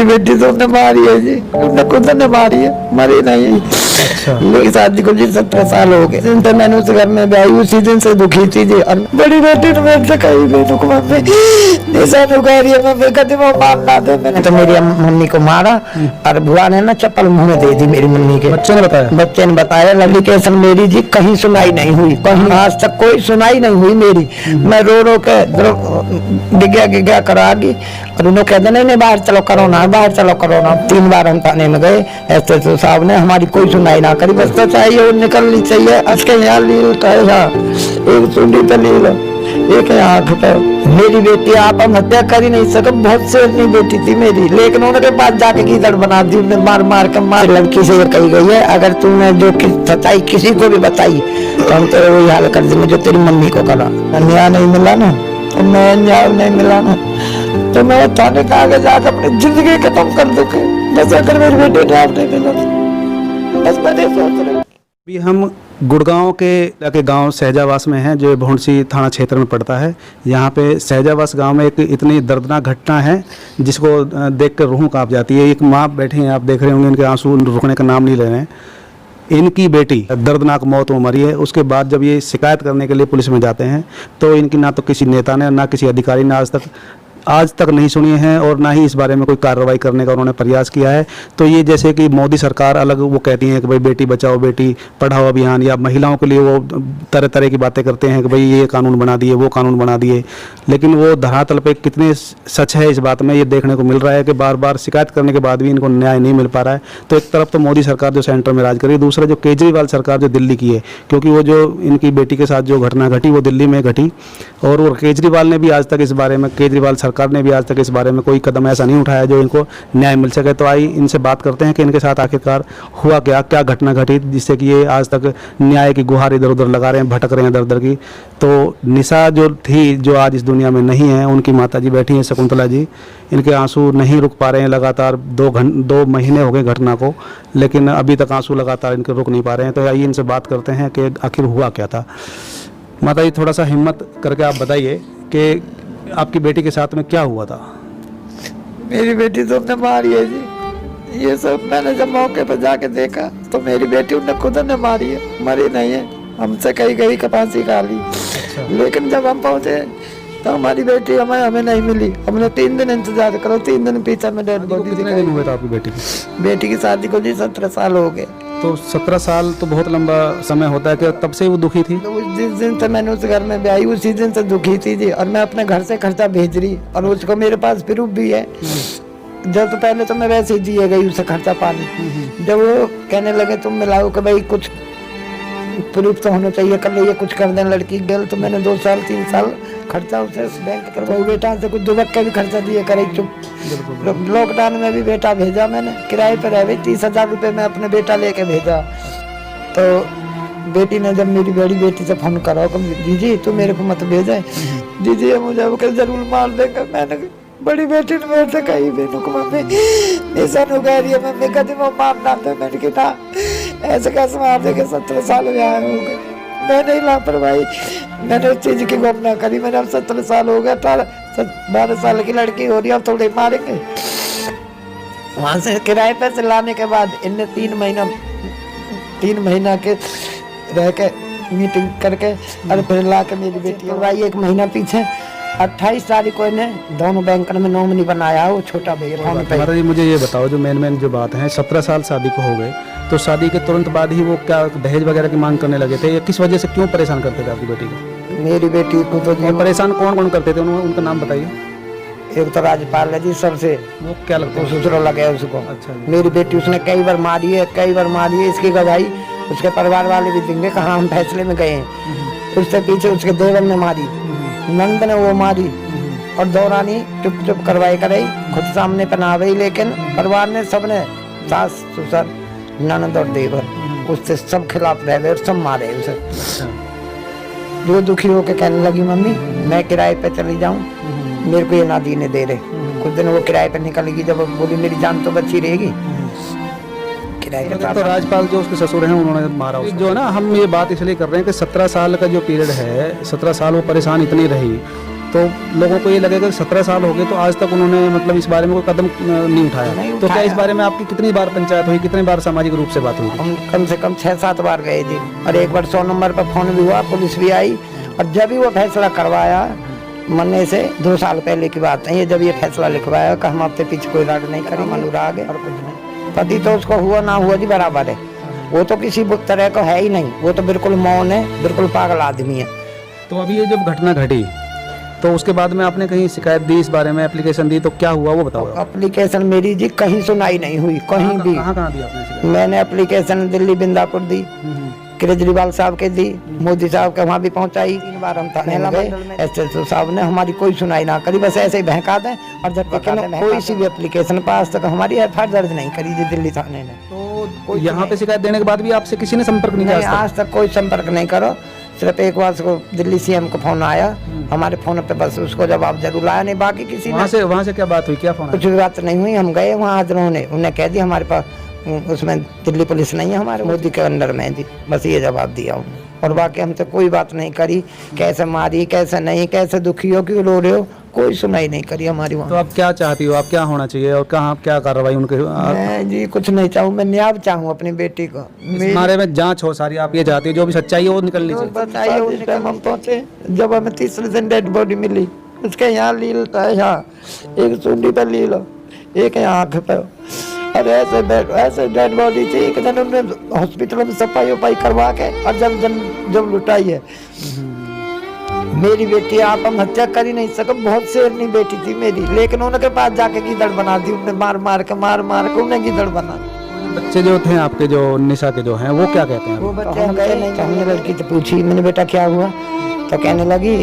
मेरी बेटी तो उन्हें मारी है जी, उन्हें खुद ने मारी है, मरी नहीं है। अच्छा। लेकिन शादी को जी 17 साल हो गए। जिन मैंने उस घर में आई उसी दिन से दुखी थी जी। और बड़ी बेटी ने मेरे से कही बेटू को मम्मी निशान उगा रही है, मम्मी कहती वो मारना दे। मैंने तो मेरी मम्मी को मारा और बुआ ने ना चप्पल मुंह में दे दी मेरी मम्मी के। बच्चे ने बताया? बच्चे ने बताया। एप्लीकेशन मेरी जी कहीं सुनाई नहीं हुई, कहीं आज तक कोई सुनाई नहीं हुई मेरी। मैं रो रो के डिग्या करा दी और उन्होंने कह देना नहीं बाहर चलो करो ना, बाहर चलो करो ना। 3 बार हम थाने में गए, ऐसे तो साहब ने हमारी कोई सुनाई ना करी। बस तो चाहिए वो निकलनी चाहिए। आज के यहाँ लील का एक चुंडी पे लील, एक आंख पे। मेरी बेटी आप हम हत्या कर ही नहीं सके, बहुत से अपनी बेटी थी मेरी, लेकिन उनके पास जाके कीचड़ बना दी उन्हें, मार मार के मार। लड़की से ये कही गई है अगर तुमने जो सच्चाई किसी को भी बताई तो हम तेरे वही हाल कर देंगे जो तेरी मम्मी को करा। न्याय नहीं मिला ना, तो मैं न्याय नहीं मिला ना, तो मैं थाने का आगे जाकर अपनी जिंदगी खत्म कर दूंगी। बस अगर मेरी बेटी न्याय नहीं मिला, बस मैंने सोच रहा। अभी हम गुड़गांव के गांव सहजावास में हैं, जो भौंडसी थाना क्षेत्र में पड़ता है। यहाँ पे सहजावास गांव में एक इतनी दर्दनाक घटना है जिसको देखकर रूह कांप जाती है। एक माँ बैठे हैं, आप देख रहे होंगे, इनके आंसू रुकने का नाम नहीं ले रहे हैं। इनकी बेटी दर्दनाक मौत में मरी है। उसके बाद जब ये शिकायत करने के लिए पुलिस में जाते हैं तो इनकी ना तो किसी नेता ने ना किसी अधिकारी ने आज तक नहीं सुनी है और ना ही इस बारे में कोई कार्रवाई करने का उन्होंने प्रयास किया है। तो ये जैसे कि मोदी सरकार अलग वो कहती हैं कि भाई बेटी बचाओ बेटी पढ़ाओ अभियान, या महिलाओं के लिए वो तरह तरह की बातें करते हैं कि भाई ये कानून बना दिए वो कानून बना दिए, लेकिन वो धरातल पे कितने सच है इस बात में ये देखने को मिल रहा है कि बार बार शिकायत करने के बाद भी इनको न्याय नहीं मिल पा रहा है। तो एक तरफ तो मोदी सरकार जो सेंटर में राज कर रही है, दूसरा जो केजरीवाल सरकार जो दिल्ली की है, क्योंकि वो जो इनकी बेटी के साथ जो घटना घटी वो दिल्ली में घटी और वो केजरीवाल ने भी आज तक इस बारे में, केजरीवाल सरकार ने भी आज तक इस बारे में कोई कदम ऐसा नहीं उठाया जो इनको न्याय मिल सके। तो आई इनसे बात करते हैं कि इनके साथ आखिरकार हुआ क्या, क्या घटना घटी जिससे कि ये आज तक न्याय की गुहार इधर उधर लगा रहे हैं, भटक रहे हैं दर दर की। तो निशा जो थी, जो आज इस दुनिया में नहीं है, उनकी माता जी बैठी हैं शकुंतला जी, इनके आंसू नहीं रुक पा रहे हैं। लगातार 2 महीने हो गए घटना को, लेकिन अभी तक आंसू लगातार इनके रुक नहीं पा रहे हैं। तो आइए इनसे बात करते हैं कि आखिर हुआ क्या था। माता जी थोड़ा सा हिम्मत करके आप बताइए कि आपकी बेटी के साथ में क्या हुआ था। मेरी बेटी तो उन्हें मारी है जी। ये सब मैंने जब मौके पर जाके देखा तो मेरी बेटी उन्हें खुद ने मारी है, मरी नहीं है। हमसे कहीं कहीं फांसी खा ली। लेकिन जब हम पहुंचे तो हमारी बेटी हमें नहीं मिली। हमने 3 दिन इंतजार करो, 3 दिन पीछे में डेड बॉडी। कितने दिन हुए थे आपकी बेटी की शादी को जी 17 साल हो गए। तो 17 साल तो बहुत लंबा समय होता है कि तब से वो दुखी थी। तो जिस दिन से मैंने उस घर में आई उसी दिन से दुखी थी जी। और मैं अपने घर से खर्चा भेज रही और उसको मेरे पास प्रूफ भी है। जब तो पहले तो मैं वैसे ही दिए गई उसे खर्चा पानी। जब वो कहने लगे तुम मिलाओ कि भाई कुछ प्रूफ तो होना चाहिए, कल ये कुछ कर दें लड़की गल, तो मैंने 2 साल 3 साल खर्चा उसे बैंक करवाऊ। बेटा से कुछ दुबक के भी खर्चा दिए करे चुप। लॉकडाउन में भी बेटा भेजा मैंने, किराए पर है भाई 30,000 रुपये में अपने बेटा लेके भेजा। तो बेटी ने जब मेरी बड़ी बेटी से फोन करा दीदी तू मेरे को मत भेजे, दीदी मुझे जरूर मार देगा। मैंने बड़ी बेटी ने मेरे से कही बेटू को मम्मी निशान उगा रही है, मम्मी कहती वो मारना था। मैंने कहा ऐसे कैसे मार देगा, 17 साल में आए हो गए। मैं नहीं लापरवाही, मैंने उस चीज की गम ना करी। मैंने अब 17 साल हो गया, 12 साल की लड़की हो रही है, अब थोड़े मारेंगे। वहां से किराए पे से लाने के बाद इनने 3 महीना के रह के मीटिंग करके और फिर ला के मेरी बेटी करवाई 1 महीना पीछे। 28 तारीख को इन्हें दोनों बैंक में नॉमिनी बनाया, वो छोटा भैया फोन पे। जी मुझे ये बताओ, जो मेन जो बात है, 17 साल शादी को हो गए, तो शादी के तुरंत बाद ही वो क्या दहेज वगैरह की मांग करने लगे थे, या किस वजह से क्यों परेशान करते थे आपकी बेटी को? मेरी बेटी को तो परेशान कौन कौन करते थे, उनका नाम बताइए। एक तो राजपाल है जी सबसे, वो क्या लगता है? ससुर लगे उसको। अच्छा। मेरी बेटी उसने कई बार मारी है, इसकी गवाही उसके परिवार वाले भी देंगे, कहाँ हम फैसले में गए हैं। उससे पीछे उसके देवर ने मारी, नंद ने वो मारी, और दौरानी चुप करवाई कराई, खुद सामने पहना गई। लेकिन परिवार ने सबने, सास ससुर ननद और देवर, उससे सब खिलाफ रह गए और सब मारे उसे। जो दुखी होके कहने लगी मम्मी मैं किराए पे चली जाऊं, मेरे को ये नादी ने दे रहे। कुछ दिन वो किराए पे निकलेगी, जब बोली मेरी जान तो बची रहेगी। तो राजपाल जो उसके ससुर हैं उन्होंने मारा उसको। जो है ना, हम ये बात इसलिए कर रहे हैं कि 17 साल का जो पीरियड है, 17 साल वो परेशान इतनी रही, तो लोगों को ये लगेगा कि 17 साल हो गए तो आज तक उन्होंने मतलब इस बारे में कोई कदम नहीं उठाया। तो क्या इस बारे में आपकी कितनी बार पंचायत हुई, कितनी बार सामाजिक रूप से बात हुई? हम कम से कम 6-7 बार गए थे और एक बार 100 नंबर पर फोन भी हुआ, पुलिस भी आई। और जब भी वो फैसला करवाया, मरने से 2 साल पहले की बात है ये, जब ये फैसला लिखवाया कि हम आपके पीछे कोई राड नहीं करेंगे, अनुराग है और कुछ नहीं। पति तो उसको हुआ ना हुआ जी बराबर है, वो तो किसी तरह का है ही नहीं, वो तो बिल्कुल मौन है, बिल्कुल पागल आदमी है। तो अभी ये जब घटना घटी तो उसके बाद में आपने कहीं शिकायत दी इस बारे में, एप्लीकेशन दी, तो क्या हुआ वो बताओ। एप्लीकेशन मेरी जी कहीं सुनाई नहीं हुई, कहीं भी। कहाँ दी आपने शिकायत? मैंने एप्लीकेशन दिल्ली बिंदापुर दी, केजरीवाल साहब के दी, मोदी साहब के वहाँ भी पहुँचाई। 3 बार हम थाने गए, एसएसओ साहब ने हमारी कोई सुनाई ना करी, बस ऐसे ही बहका दें। और जब तक कोई सी भी एप्लीकेशन पास तक हमारी एफआईआर दर्ज नहीं करी थी दिल्ली थाने ने। तो यहाँ पे शिकायत देने के बाद भी आपसे किसी ने संपर्क नहीं किया? आज तक कोई संपर्क नहीं करो। सिर्फ एक बार को दिल्ली सीएम को फोन आया हमारे फोन पे, बस उसको जवाब जरूर आया, नहीं बाकी किसी वहाँ से क्या बात हुई, क्या फोन? कुछ भी बात नहीं हुई। हम गए वहाँ आज उन्हें कह दिया हमारे पास उसमें दिल्ली पुलिस नहीं है, हमारे मोदी के अंडर में जी, बस ये जवाब दिया उन्होंने। और बाकी हमसे कोई बात नहीं करी, कैसे मारी, कैसे नहीं, कैसे दुखी हो, क्यों रो रहे हो, कोई सुनाई नहीं करी हमारी वहाँ। तो आप क्या चाहती हो, आप क्या होना चाहिए और कहाँ क्या कार्रवाई उनके? मैं जी कुछ नहीं चाहूँ, मैं न्याय चाहूँ अपनी बेटी को। इस बारे में जांच हो सारी, आप ये चाहती हो जो भी सच्चाई है वो निकलनी चाहिए। बताइए उस टाइम हम पहुँचे जब हमें 3 दिन डेड बॉडी मिली, उसके यहाँ लील था, यहाँ एक सूंडी पर लील, एक यहाँ आँख पे, और ऐसे डेड बॉडी थी। एक दिन उन्होंने हॉस्पिटल में सफाई वफाई करवा के और जब लुटाई है मेरी बेटी, आप हम हत्या कर ही नहीं सके, बहुत शेरनी बेटी थी मेरी, लेकिन उनके पास जाके गीदड़ बना दी उन्हें, मार मार के उन्हें गीदड़ बना। बच्चे जो थे आपके, जो निशा के जो हैं, वो क्या कहते हैं? वो बच्चे हम गए नहीं, हमने लड़की से पूछी, मैंने बेटा क्या हुआ, तो कहने लगी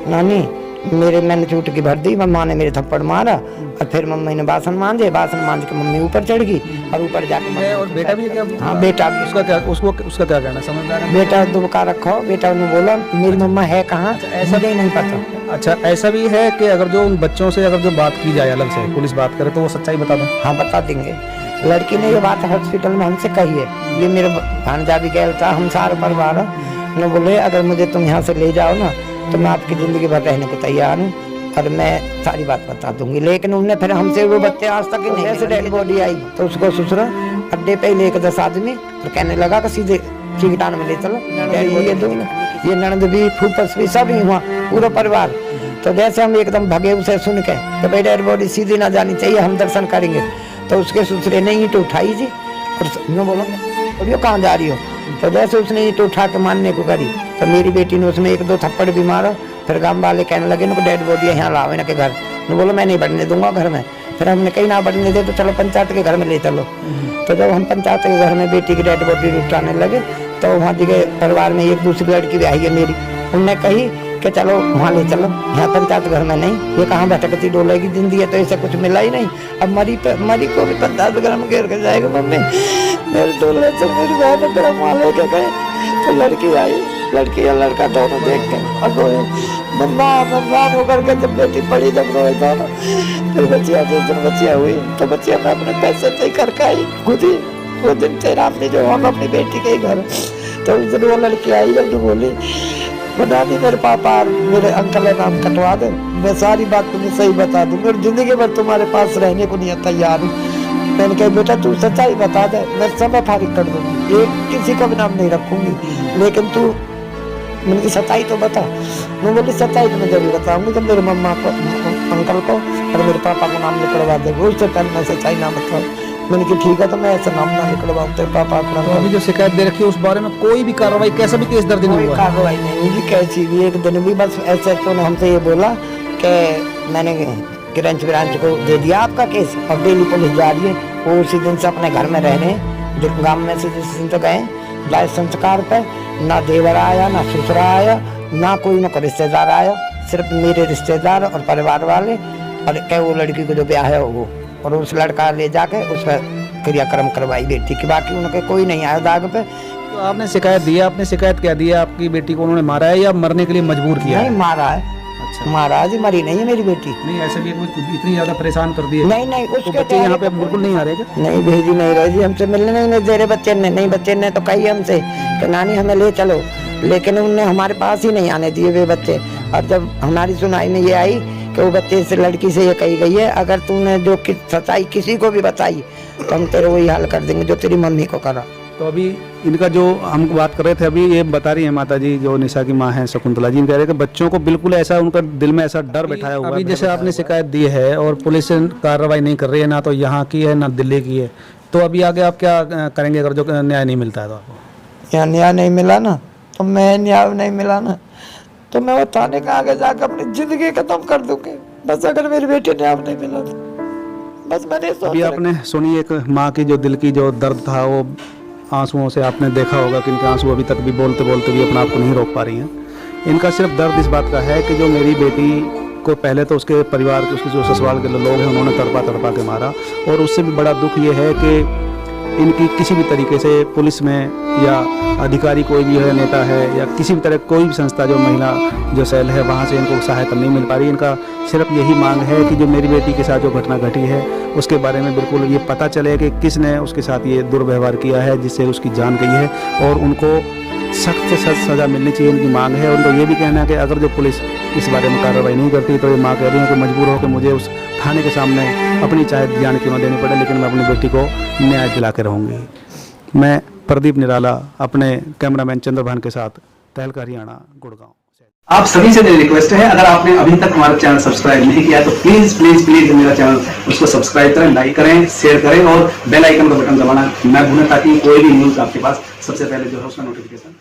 नानी मैंने चूट की भर दी, मम्मा ने मेरे थप्पड़ मारा और फिर मम्मी ने बासन मांझ के मम्मी ऊपर चढ़ गई और ऊपर जाके। और बेटा भी क्या? हाँ बेटा भी। उसका क्या कहना समझदार है? बेटा दुबका रखो, बेटा ने बोला मेरी मम्मा है कहाँ, ऐसा भी नहीं पता। अच्छा, ऐसा भी है कि अगर जो उन बच्चों से अगर जो बात की जाए अलग से, पुलिस बात करे तो वो सच्चाई बता दो? हाँ बता देंगे। लड़की ने ये बात हॉस्पिटल में हमसे कही है, ये मेरे भांजा भी गया था, हम सारे परिवार ने बोले अगर मुझे तुम यहाँ से ले जाओ ना तो मैं आपकी जिंदगी भर रहने को तैयार हूँ और मैं सारी बात बता दूंगी। लेकिन उन्होंने फिर हमसे वो बच्चे आज तक ही नहीं। ऐसे डेड बॉडी आई तो उसको ससुर अड्डे पे लेकर 10 आदमी और कहने लगा कि सीधे चिकटान में ले चलो। ये ननद भी, फूफस भी, सब ही हुआ, पूरा परिवार। तो जैसे हम एकदम भगे उसे सुन के तो भाई डेड बॉडी सीधी ना जानी चाहिए, हम दर्शन करेंगे। तो उसके ससुरे ने ईंट उठाई जी और यूँ बोलो और कहाँ जा रही हो, तो जैसे उसने ईंट उठा के मारने को करी तो मेरी बेटी ने उसमें 1-2 थप्पड़ भी मारा। फिर गांव वाले कहने लगे इनको डेड बॉडी यहाँ लाओ इनके घर। ने बोला मैं नहीं बढ़ने दूंगा घर में। फिर हमने कहीं ना बढ़ने दे तो चलो पंचायत के घर में ले चलो। तो जब हम पंचायत के घर में बेटी की डेड बॉडी उठाने लगे तो वहाँ के परिवार में एक दूसरी लड़की भी आई है मेरी, उनने कही कि चलो वहाँ ले चलो, यहाँ पंचायत घर में नहीं, ये कहाँ भटकती डोलेगी जिंदगी है, तो ऐसा कुछ मिला ही नहीं। अब मरी को भी पंचायत घर में घेर के जाएगा। मम्मी मेरे डोले से मेरी बहन तेरा वहाँ लेके गए तो लड़की आई, लड़की या लड़का दोनों देख के और रोए मम्मा होकर के। जब बेटी पड़ी जब रोए दोनों, फिर बच्चिया जिस दिन बच्चिया हुई तो बच्चिया मैं अपने पैसे तय करके आई खुद ही। वो दिन थे रामने जो हम अपनी बेटी के घर, तो उस दिन वो लड़की आई जब तो बोली बता दी मेरे पापा मेरे अंकल का नाम कटवा दे, मैं सारी बात तुम्हें सही बता दूंगी और जिंदगी भर तुम्हारे पास रहने को नहीं तैयार हूँ। मैंने कहा बेटा तू सच्चाई बता दे, मैं समय फारिग कर दूंगी, एक किसी का भी नाम नहीं रखूंगी, लेकिन तू मैंने सच्चाई तो बता। मैं बोली सच्चाई तो मैं जरूर बताऊंगी जब मेरे मम्मा को, अंकल को और मेरे पापा को नाम निकलवा दे, उससे पहले मैं सच्चाई ना बताऊँ। मैंने कहा ठीक है तो मैं ऐसा नाम ना निकलवाऊँ तेरे पापा को। तो अभी जो शिकायत दे रखी है उस बारे में कोई भी कार्रवाई, कैसा भी केस दर्ज नहीं हुआ? कार्रवाई नहीं हुई कैसी भी, एक दिन भी बस ऐसे तो ने हमसे ये बोला कि मैंने किरंच विरांच को दे दिया आपका केस और डेली पुलिस जा रही है। वो उसी दिन से अपने घर में रहने जो गाँव में से जिस दिन तो गए लाइफ संस्कार पे, ना देवर आया ना ससुरा आया ना कोई ना रिश्तेदार आया, सिर्फ मेरे रिश्तेदार और परिवार वाले और क्या वो लड़की को जो ब्याह है वो, और उस लड़का ले जाके उस पर क्रियाक्रम करवाई बेटी की, बाकी उनके कोई नहीं आया दाग पे। तो आपने शिकायत दी है, आपने शिकायत क्या दी है? आपकी बेटी को उन्होंने मारा है या मरने के लिए मजबूर किया? नहीं मारा है। अच्छा मारा जी, मरी नहीं है मेरी बेटी। नहीं ऐसे भी इतनी ज्यादा परेशान कर दिए? नहीं उसके तो बच्चे यहाँ पे बिल्कुल नहीं आ रहे क्या? नहीं भेजी नहीं रही जी, हमसे मिलने नहीं दे रहे बच्चे ने। नहीं बच्चे ने तो कही हमसे कि नानी हमें ले चलो, लेकिन उनने हमारे पास ही नहीं आने दिए वे बच्चे। और जब हमारी सुनाई में ये आई कि वो बच्चे से लड़की से ये कही गई है, अगर तूने जो सच्चाई किसी को भी बताई तो हम तेरे वही हाल कर देंगे जो तेरी मम्मी को करा। तो अभी इनका जो हम बात कर रहे थे, अभी ये बता रही है माता जी जो निशा की माँ है शकुंतला जी, कह रहे हैं कि बच्चों को बिल्कुल ऐसा उनका दिल में ऐसा डर बैठाया हुआ है। अभी जैसे आपने शिकायत दी है और पुलिस कार्रवाई नहीं कर रही है, ना तो यहाँ की है ना दिल्ली की है, तो अभी आगे आप क्या करेंगे अगर जो न्याय नहीं मिलता है तो आपको? यहाँ न्याय नहीं मिला ना तो मैं न्याय नहीं मिला ना तो मैं वो थाने के आगे जाकर अपनी जिंदगी खत्म कर दूंगी, बस अगर मेरी बेटी न्याय नहीं मिला तो। बस मैंने अभी आपने सुनी एक माँ की जो दिल की जो दर्द था, वो आंसुओं से आपने देखा होगा कि इनके आंसू अभी तक भी बोलते बोलते भी अपने आप को नहीं रोक पा रही हैं। इनका सिर्फ दर्द इस बात का है कि जो मेरी बेटी को पहले तो उसके परिवार के, उसके जो ससुराल के लोग हैं उन्होंने तड़पा के मारा, और उससे भी बड़ा दुख ये है कि इनकी किसी भी तरीके से पुलिस में या अधिकारी कोई भी है, नेता है या किसी भी तरह कोई भी संस्था जो महिला जो सेल है वहाँ से इनको सहायता नहीं मिल पा रही। इनका सिर्फ यही मांग है कि जो मेरी बेटी के साथ जो घटना घटी है उसके बारे में बिल्कुल ये पता चले कि किसने उसके साथ ये दुर्व्यवहार किया है जिससे उसकी जान गई है, और उनको सख्त से सख्त सज़ा मिलनी चाहिए, उनकी मांग है। उनको ये भी कहना है कि अगर जो पुलिस इस बारे में कार्रवाई नहीं करती तो ये माँ कह रही है कि मजबूर हो कि मुझे उस थाने के सामने अपनी चाहे जान क्यों न देनी पड़े, लेकिन मैं अपनी बेटी को न्याय दिला के रहूँगी। मैं प्रदीप निराला अपने कैमरामैन चंद्रभान के साथ तहलका हरियाणा गुड़गांव। आप सभी से मेरी रिक्वेस्ट है, अगर आपने अभी तक हमारा चैनल सब्सक्राइब नहीं किया तो प्लीज प्लीज प्लीज मेरा चैनल उसको सब्सक्राइब करें, लाइक करें, शेयर करें और बेल आइकन का बटन दबाना ना भूलें ताकि कोई भी न्यूज आपके पास सबसे पहले जो है उसका नोटिफिकेशन